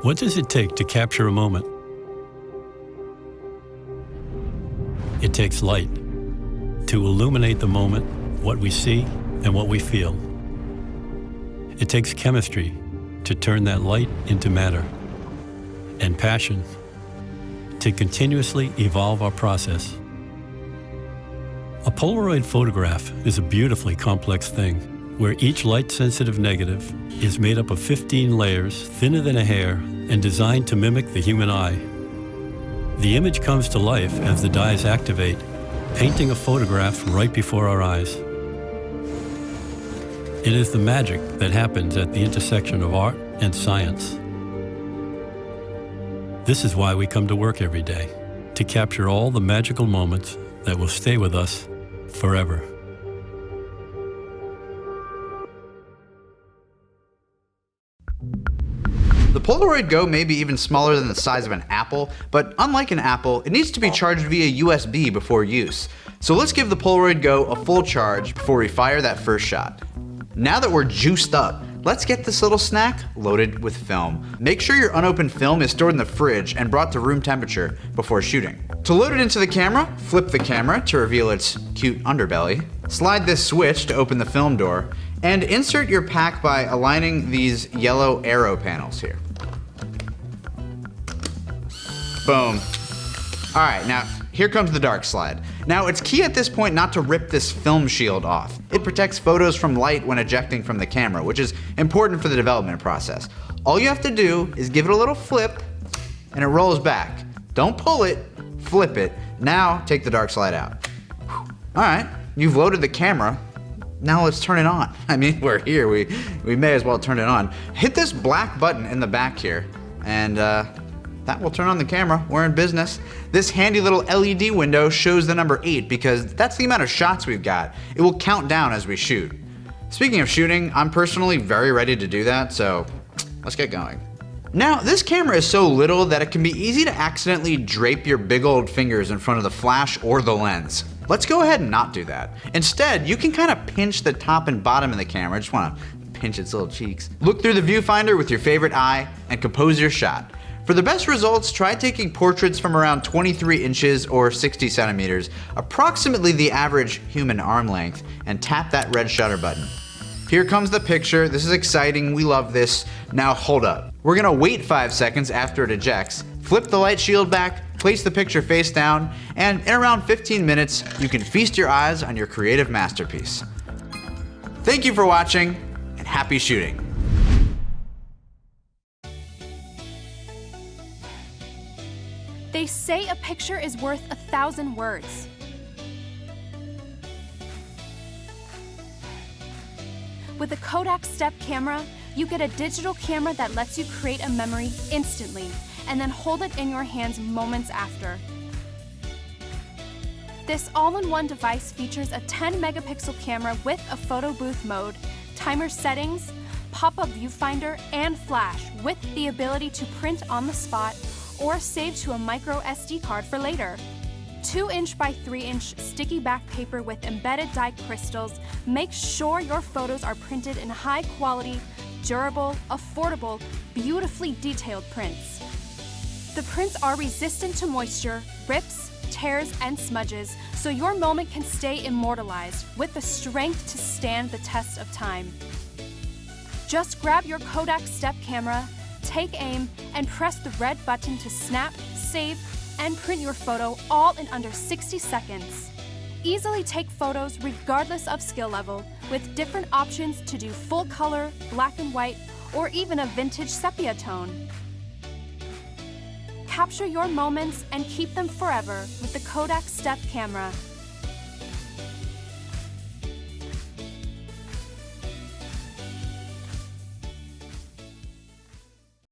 What does it take to capture a moment? It takes light to illuminate the moment, what we see and what we feel. It takes chemistry to turn that light into matter, and passion to continuously evolve our process. A Polaroid photograph is a beautifully complex thing, where each light-sensitive negative is made up of 15 layers, thinner than a hair, and designed to mimic the human eye. The image comes to life as the dyes activate, painting a photograph right before our eyes. It is the magic that happens at the intersection of art and science. This is why we come to work every day, to capture all the magical moments that will stay with us forever. The Polaroid Go may be even smaller than the size of an apple, but unlike an apple, it needs to be charged via USB before use. So let's give the Polaroid Go a full charge before we fire that first shot. Now that we're juiced up, let's get this little snack loaded with film. Make sure your unopened film is stored in the fridge and brought to room temperature before shooting. To load it into the camera, flip the camera to reveal its cute underbelly, slide this switch to open the film door, and insert your pack by aligning these yellow arrow panels here. Boom. All right, now here comes the dark slide. Now it's key at this point not to rip this film shield off. It protects photos from light when ejecting from the camera, which is important for the development process. All you have to do is give it a little flip and it rolls back. Don't pull it, flip it. Now take the dark slide out. All right, you've loaded the camera. Now let's turn it on. I mean, we're here, we may as well turn it on. Hit this black button in the back here and that will turn on the camera. We're in business. This handy little LED window shows the number 8 because that's the amount of shots we've got. It will count down as we shoot. Speaking of shooting, I'm personally very ready to do that, so let's get going. Now, this camera is so little that it can be easy to accidentally drape your big old fingers in front of the flash or the lens. Let's go ahead and not do that. Instead, you can kind of pinch the top and bottom of the camera. Just want to pinch its little cheeks. Look through the viewfinder with your favorite eye and compose your shot. For the best results, try taking portraits from around 23 inches or 60 centimeters, approximately the average human arm length, and tap that red shutter button. Here comes the picture. This is exciting. We love this. Now hold up. We're gonna wait 5 seconds after it ejects, flip the light shield back, place the picture face down, and in around 15 minutes, you can feast your eyes on your creative masterpiece. Thank you for watching, and happy shooting. They say a picture is worth 1,000 words. With a Kodak Step camera, you get a digital camera that lets you create a memory instantly and then hold it in your hands moments after. This all-in-one device features a 10-megapixel camera with a photo booth mode, timer settings, pop-up viewfinder, and flash with the ability to print on the spot or save to a micro SD card for later. 2-inch by 3-inch sticky back paper with embedded dye crystals makes sure your photos are printed in high quality, durable, affordable, beautifully detailed prints. The prints are resistant to moisture, rips, tears, and smudges, so your moment can stay immortalized with the strength to stand the test of time. Just grab your Kodak Step camera, take aim, and press the red button to snap, save, and print your photo all in under 60 seconds. Easily take photos regardless of skill level, with different options to do full color, black and white, or even a vintage sepia tone. Capture your moments and keep them forever with the Kodak Step camera.